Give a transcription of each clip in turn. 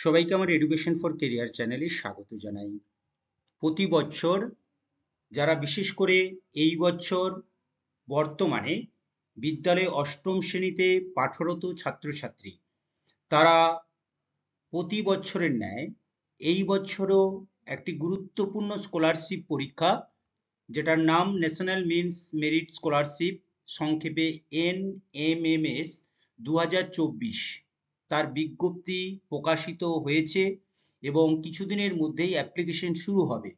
সবাইকে আমার education for career চ্যানেলে স্বাগত জানাই। প্রতি বছর যারা বিশেষ করে এই বছর বর্তমানে বিদ্যালয়ে অষ্টম শ্রেণীতে পাঠরত ছাত্রছাত্রী, তারা প্রতি বছরের ন্যায় এই বছরও একটি গুরুত্বপূর্ণ স্কলারশিপ পরীক্ষা, যেটার নাম ন্যাশনাল মিনস মেরিট স্কলারশিপ, সংক্ষেপে NMMS 2024, তার বিজ্ঞপ্তি প্রকাশিত হয়েছে এবং কিছুদিনের মধ্যেই অ্যাপ্লিকেশন শুরু হবে।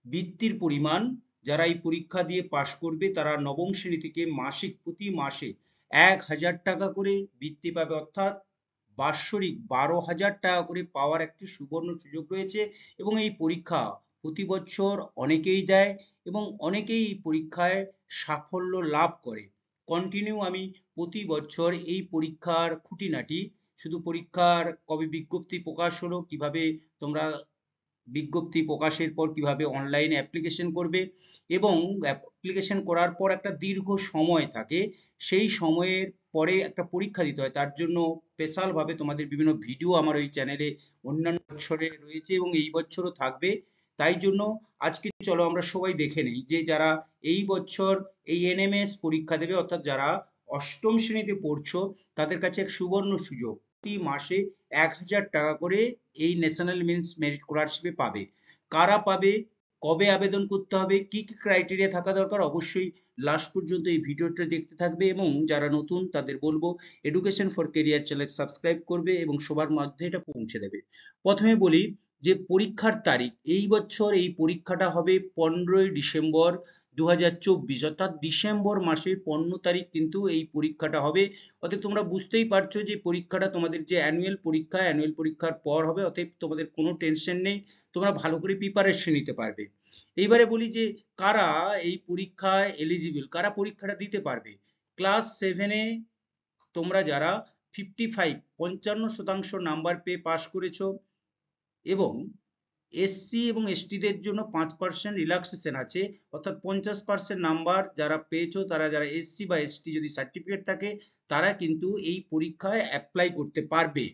বৃত্তির পরিমাণ, যারা এই পরীক্ষা দিয়ে পাশ করবে তারা নবম শ্রেণী থেকে প্রতি মাসে 1000 টাকা করে বৃত্তি পাবে, অর্থাৎ বাৎসরিক 12,000 টাকা করে পাওয়ার একটি সুবর্ণ সুযোগ রয়েছে। এবং এই পরীক্ষা প্রতি বছর অনেকেই দেয় এবং অনেকেই এই পরীক্ষায় সাফল্য লাভ করে। কন্টিনিউ আমি প্রতি বছর এই পরীক্ষার খুঁটিনাটি, শুধু পরীক্ষার কবে বিজ্ঞপ্তি প্রকাশ হলো, কিভাবে তোমরা বিজ্ঞপ্তি প্রকাশের পর কিভাবে অনলাইনে অ্যাপ্লিকেশন করবে এবং অ্যাপ্লিকেশন করার পর একটা দীর্ঘ সময় থাকে, সেই সময়ের পরে একটা পরীক্ষা দিতে হয়। তার জন্য স্পেশালভাবে তোমাদের বিভিন্ন ভিডিও আমার ওই চ্যানেলে অন্যান্য বছরে রয়েছে এবং এই বছরও থাকবে। তাই জন্য আজকে চলো আমরা সবাই দেখে নেই যে যারা এই বছর এই NMS পরীক্ষা দেবে, অর্থাৎ যারা অষ্টম শ্রেণীতে পড়ছো, তাদের কাছে এক সুবর্ণ সুযোগ, প্রতি মাসে 1000 টাকা করে এই ন্যাশনাল মিনস মেরিট স্কলারশিপে পাবে। কারা পাবে, কবে আবেদন করতে হবে, কি কি ক্রাইটেরিয়া থাকা দরকার, অবশ্যই লাস্ট পর্যন্ত এই ভিডিওটা দেখতে থাকবে। এবং যারা নতুন তাদের বলবো education for career channel subscribe করবে এবং সবার মধ্যে এটা পৌঁছে দেবে। প্রথমে বলি যে পরীক্ষার তারিখ, এই বছর এই পরীক্ষাটা হবে 15ই ডিসেম্বর 2024, অর্থাৎ ডিসেম্বর মাসের 15 তারিখ কিন্তু এই পরীক্ষাটা হবে। অতএব তোমরা বুঝতেই পারছো যে পরীক্ষাটা তোমাদের যে অ্যানুয়াল পরীক্ষা, অ্যানুয়াল পরীক্ষার পর হবে, অতএব তোমাদের কোনো টেনশন নেই, তোমরা ভালো করে প্রিপারেশন নিতে পারবে। এইবারে বলি যে কারা এই পরীক্ষায় এলিজিবল, কারা পরীক্ষাটা দিতে পারবে। ক্লাস 7-এ তোমরা যারা 55 নাম্বার পেয়ে পাস করেছো এবং SC এবং STদের জন্য 5% রিল্যাক্সেশন আছে, অর্থাৎ 50% নাম্বার যারা পেয়েছো, তারা যারা SC বা ST যদি সার্টিফিকেট থাকে, তারা কিন্তু এই পরীক্ষায় অ্যাপ্লাই করতে পারবে।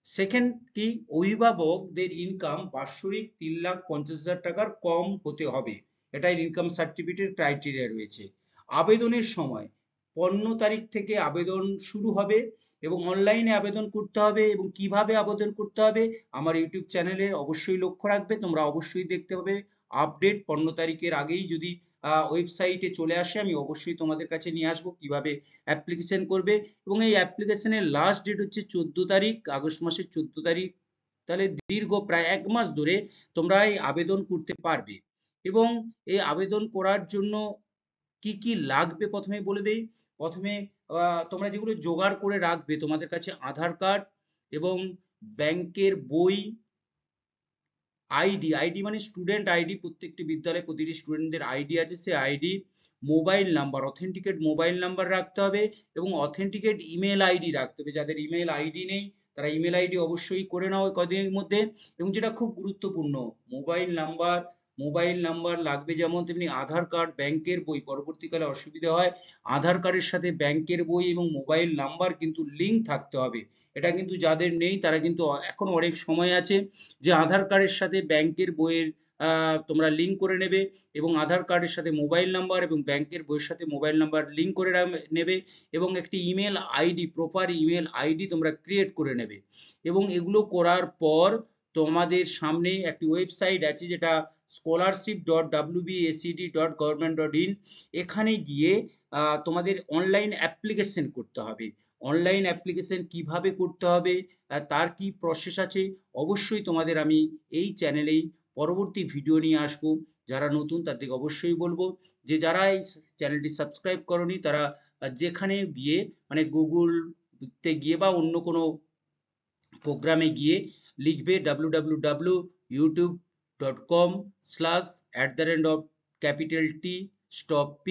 সেকেন্ড কি, অভিভাবকদের ইনকাম বাৎসরিক 3,50,000 টাকার কম হতে হবে, এটাই ইনকাম সার্টিফিকেটের ক্রাইটেরিয়া রয়েছে। আবেদনের সময় 15 তারিখ থেকে আবেদন শুরু হবে এবং অনলাইনে আবেদন করতে হবে। এবং কিভাবে আবেদন করতে হবে আমার ইউটিউব চ্যানেলে অবশ্যই লক্ষ্য রাখবে, তোমরা অবশ্যই দেখতে পাবে আপডেট। 15 তারিখের আগেই যদি ওয়েবসাইটে চলে আসে, আমি অবশ্যই তোমাদের কাছে নিয়ে আসবো কিভাবে অ্যাপ্লিকেশন করবে। এবং এই অ্যাপ্লিকেশনের লাস্ট ডেট হচ্ছে 14 তারিখ, আগস্ট মাসের 14 তারিখ। তাহলে দীর্ঘ প্রায় 1 মাস ধরে তোমরা এই আবেদন করতে পারবে। এবং এই আবেদন করার জন্য কি কি লাগবে প্রথমে বলে দেই। প্রথমে তোমরা যেগুলো জোগাড় করে রাখবে, তোমাদের কাছে আধার কার্ড এবং ব্যাংকের বই, আইডি মানে স্টুডেন্ট আইডি, প্রত্যেকটি বিদ্যালয়ে প্রতিটি স্টুডেন্টদের আইডি আছে, সে ID, mobile number, authenticate mobile number রাখতে হবে এবং অথেন্টিকেট ইমেল আইডি রাখতে হবে। যাদের ইমেল আইডি নেই তারা ইমেল আইডি অবশ্যই করে নাও কদিনের মধ্যে। এবং যেটা খুব গুরুত্বপূর্ণ, মোবাইল নাম্বার লাগবে, যেমন তেমনি আধার কার্ড, ব্যাংকের বই, পরবর্তীকালে অসুবিধা হয়, আধার কার্ডের সাথে ব্যাংকের বই এবং মোবাইল নাম্বার কিন্তু লিঙ্ক থাকতে হবে। এটা কিন্তু যাদের নেই তারা কিন্তু এখনো অনেক সময় আছে যে আধার কার্ডের সাথে ব্যাংকের বইয়ের তোমরা লিঙ্ক করে নেবে এবং আধার কার্ডের সাথে মোবাইল নাম্বার এবং ব্যাংকের বইয়ের সাথে মোবাইল নাম্বার লিঙ্ক করে নেবে এবং একটি email ID, proper email ID তোমরা ক্রিয়েট করে নেবে। এবং এগুলো করার পর তোমাদের সামনে একটি ওয়েবসাইট আছে যেটা scholarship.wbacd.government.in, এখানে গিয়ে তোমাদের অনলাইন অ্যাপ্লিকেশন করতে হবে। অনলাইন অ্যাপ্লিকেশন কিভাবে করতে হবে, তার কি প্রসেস আছে, অবশ্যই তোমাদের আমি এই চ্যানেলেই পরবর্তী ভিডিও নিয়ে আসবো। যারা নতুন তাদেরকে অবশ্যই বলবো যে যারা এই চ্যানেলটি সাবস্ক্রাইব করনি তারা যেখানে গিয়ে মানে গুগলতে গিয়ে বা অন্য কোনো প্রোগ্রামে গিয়ে লিখবে www.youtube.com/@T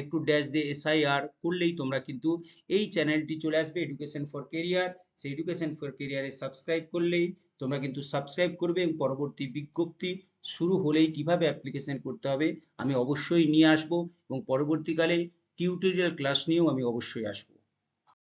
একটু ড্যাশ দিয়ে SIR করলেই তোমরা কিন্তু এই চ্যানেলটি চলে আসবে, এডুকেশন ফর কেরিয়ার। সেই এডুকেশন ফর কেরিয়ারে সাবস্ক্রাইব করলেই তোমরা কিন্তু সাবস্ক্রাইব করবে এবং পরবর্তী বিজ্ঞপ্তি শুরু হলেই কিভাবে অ্যাপ্লিকেশন করতে হবে আমি অবশ্যই নিয়ে আসবো এবং পরবর্তীকালে টিউটোরিয়াল ক্লাস নিয়েও আমি অবশ্যই আসবো।